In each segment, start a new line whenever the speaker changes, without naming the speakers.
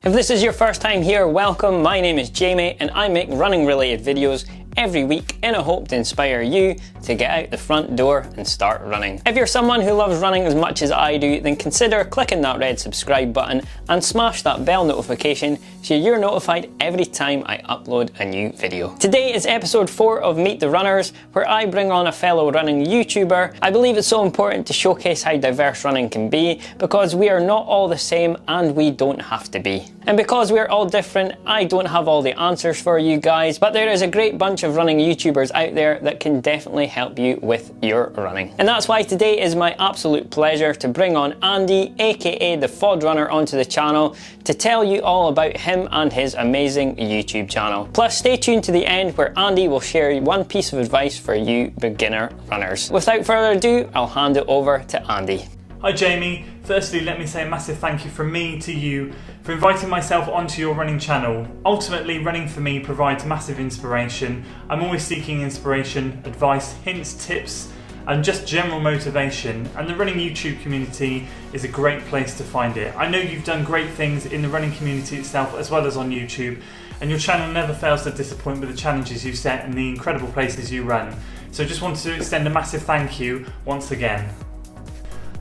If this is your first time here, welcome. My name is Jamie and I make running related videos every week in a hope to inspire you to get out the front door and start running. If you're someone who loves running as much as I do, then consider clicking that red subscribe button and smash that bell notification so you're notified every time I upload a new video. Today is episode 4 of Meet the Runners, where I bring on a fellow running YouTuber. I believe it's so important to showcase how diverse running can be, because we are not all the same and we don't have to be. And because we're all different, I don't have all the answers for you guys, but there is a great bunch of running YouTubers out there that can definitely help you with your running. And that's why today is my absolute pleasure to bring on Andy, aka the FOD Runner, onto the channel to tell you all about him and his amazing YouTube channel. Plus, stay tuned to the end where Andy will share one piece of advice for you beginner runners. Without further ado, I'll hand it over to Andy.
Hi Jamie, firstly let me say a massive thank you from me to you for inviting myself onto your running channel. Ultimately, running for me provides massive inspiration. I'm always seeking inspiration, advice, hints, tips, and just general motivation, and the running YouTube community is a great place to find it. I know you've done great things in the running community itself as well as on YouTube, and your channel never fails to disappoint with the challenges you set and the incredible places you run. So just wanted to extend a massive thank you once again.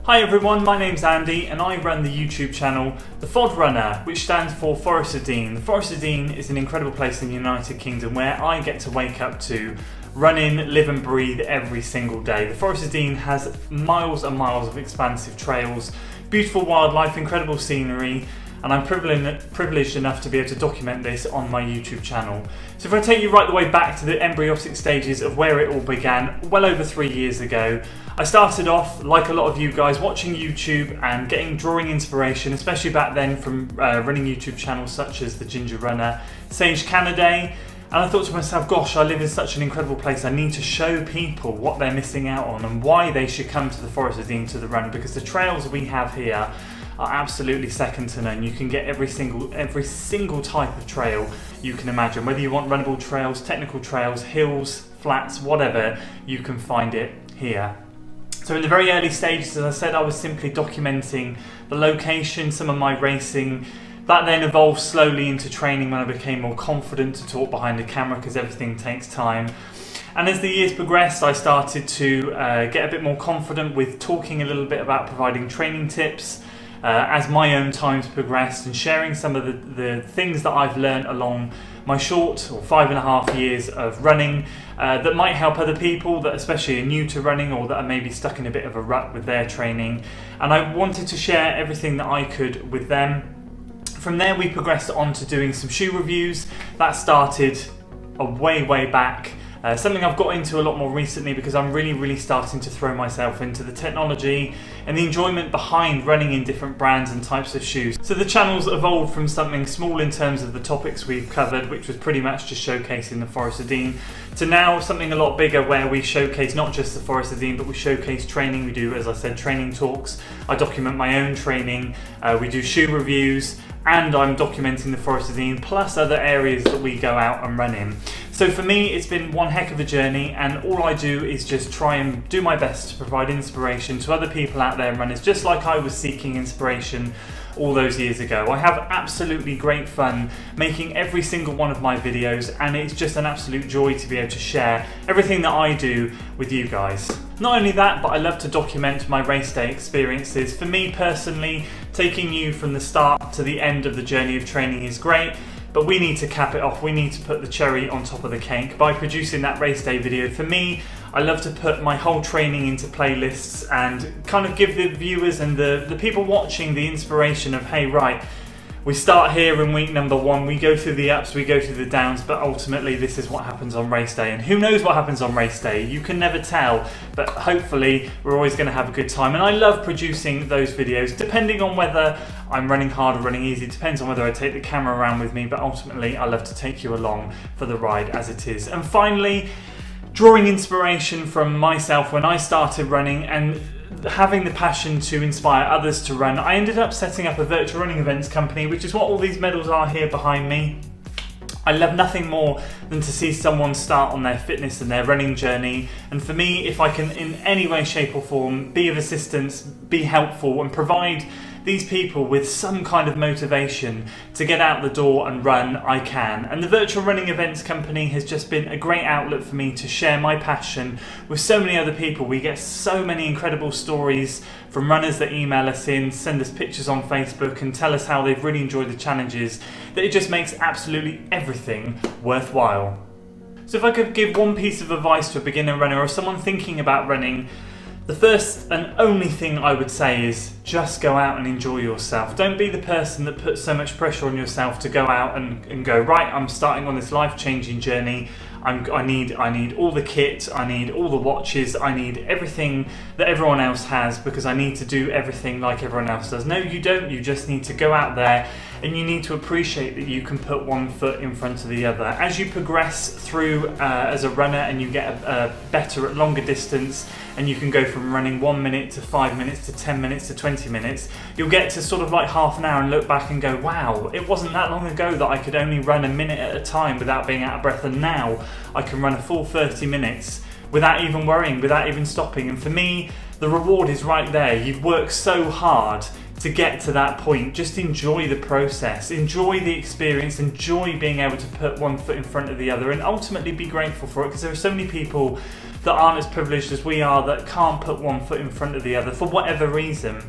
Hi everyone, my name's Andy and I run the YouTube channel The FOD Runner, which stands for Forest of Dean. The Forest of Dean is an incredible place in the United Kingdom where I get to wake up to, run in, live and breathe every single day. The Forest of Dean has miles and miles of expansive trails, beautiful wildlife, incredible scenery, and I'm privileged enough to be able to document this on my YouTube channel. So if I take you right the way back to the embryonic stages of where it all began, well over 3 years ago, I started off, like a lot of you guys, watching YouTube and drawing inspiration, especially back then from running YouTube channels such as the Ginger Runner, Sage Canaday, and I thought to myself, gosh, I live in such an incredible place. I need to show people what they're missing out on and why they should come to the Forest of Dean to the run, because the trails we have here are absolutely second to none. You can get every single type of trail you can imagine, whether you want runnable trails, technical trails, hills, flats, whatever, you can find it here. So in the very early stages, as I said, I was simply documenting the location, some of my racing. That then evolved slowly into training when I became more confident to talk behind the camera, because everything takes time. And as the years progressed, I started to get a bit more confident with talking a little bit about providing training tips as my own times progressed, and sharing some of the things that I've learned along my short or 5.5 years of running that might help other people that especially are new to running or that are maybe stuck in a bit of a rut with their training. And I wanted to share everything that I could with them. From there we progressed on to doing some shoe reviews. That started way back. Something I've got into a lot more recently because I'm really starting to throw myself into the technology and the enjoyment behind running in different brands and types of shoes. So the channel's evolved from something small in terms of the topics we've covered, which was pretty much just showcasing the Forest of Dean, to now something a lot bigger where we showcase not just the Forest of Dean, but we showcase training. We do, as I said, training talks. I document my own training. We do shoe reviews, and I'm documenting the Forest of Dean, plus other areas that we go out and run in. So for me, it's been one heck of a journey, and all I do is just try and do my best to provide inspiration to other people out there, runners, just like I was seeking inspiration all those years ago. I have absolutely great fun making every single one of my videos, and it's just an absolute joy to be able to share everything that I do with you guys. Not only that, but I love to document my race day experiences. For me personally, taking you from the start to the end of the journey of training is great, but we need to cap it off. We need to put the cherry on top of the cake by producing that race day video. For me, I love to put my whole training into playlists and kind of give the viewers and the people watching the inspiration of, hey, right, we start here in week number 1, we go through the ups, we go through the downs, but ultimately this is what happens on race day. And who knows what happens on race day? You can never tell, but hopefully we're always going to have a good time. And I love producing those videos, depending on whether I'm running hard or running easy. It depends on whether I take the camera around with me, but ultimately I love to take you along for the ride as it is. And finally, drawing inspiration from myself when I started running and having the passion to inspire others to run, I ended up setting up a virtual running events company, which is what all these medals are here behind me. I love nothing more than to see someone start on their fitness and their running journey. And for me, if I can in any way, shape or form be of assistance, be helpful and provide these people with some kind of motivation to get out the door and run, I can. And the Virtual Running Events Company has just been a great outlet for me to share my passion with so many other people. We get so many incredible stories from runners that email us in, send us pictures on Facebook and tell us how they've really enjoyed the challenges, that it just makes absolutely everything worthwhile. So if I could give one piece of advice to a beginner runner or someone thinking about running, the first and only thing I would say is just go out and enjoy yourself. Don't be the person that puts so much pressure on yourself to go out and go, right, I'm starting on this life-changing journey. I need all the kit, I need all the watches, I need everything that everyone else has because I need to do everything like everyone else does. No, you don't. You just need to go out there and you need to appreciate that you can put one foot in front of the other. As you progress through as a runner and you get better at longer distance and you can go from running 1 minute to 5 minutes to 10 minutes to 20 minutes, you'll get to sort of like half an hour and look back and go, wow, it wasn't that long ago that I could only run a minute at a time without being out of breath, and now I can run a full 30 minutes without even worrying, without even stopping. And for me, the reward is right there. You've worked so hard to get to that point. Just enjoy the process, enjoy the experience, enjoy being able to put one foot in front of the other, and ultimately be grateful for it, because there are so many people that aren't as privileged as we are that can't put one foot in front of the other for whatever reason.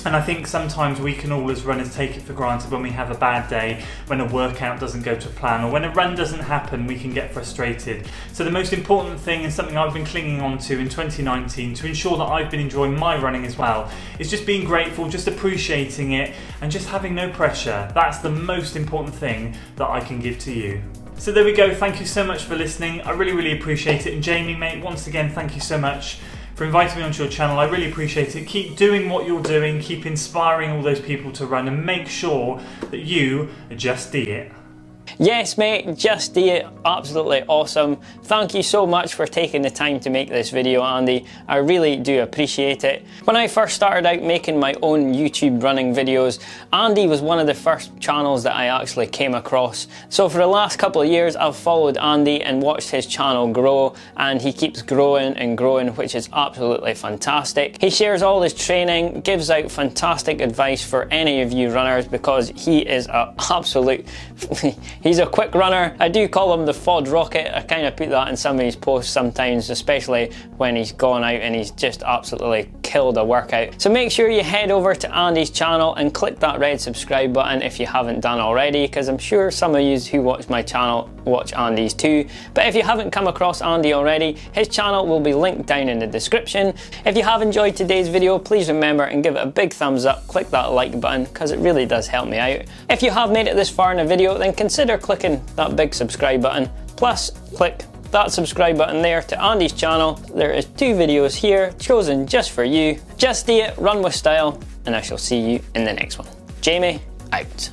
And I think sometimes we can all as runners take it for granted when we have a bad day, when a workout doesn't go to plan, or when a run doesn't happen, we can get frustrated. So the most important thing, and something I've been clinging on to in 2019 to ensure that I've been enjoying my running as well, is just being grateful, just appreciating it, and just having no pressure. That's the most important thing that I can give to you. So there we go, thank you so much for listening. I really appreciate it. And Jamie, mate, once again, thank you so much for inviting me onto your channel. I really appreciate it. Keep doing what you're doing, keep inspiring all those people to run, and make sure that you just do it.
Yes, mate, just do it. Absolutely awesome. Thank you so much for taking the time to make this video, Andy. I really do appreciate it. When I first started out making my own YouTube running videos, Andy was one of the first channels that I actually came across. So for the last couple of years, I've followed Andy and watched his channel grow, and he keeps growing and growing, which is absolutely fantastic. He shares all his training, gives out fantastic advice for any of you runners, because he is an absolute he's a quick runner. I do call him the FOD rocket. I kind of put that in some of his posts sometimes, especially when he's gone out and he's just absolutely killed a workout. So make sure you head over to Andy's channel and click that red subscribe button if you haven't done already, because I'm sure some of you who watch my channel watch Andy's too. But if you haven't come across Andy already, his channel will be linked down in the description. If you have enjoyed today's video, please remember and give it a big thumbs up, click that like button, because it really does help me out. If you have made it this far in the video, then consider clicking that big subscribe button, plus click that subscribe button there to Andy's channel. There is 2 videos here chosen just for you. Just do it, run with style, and I shall see you in the next one. Jamie, out.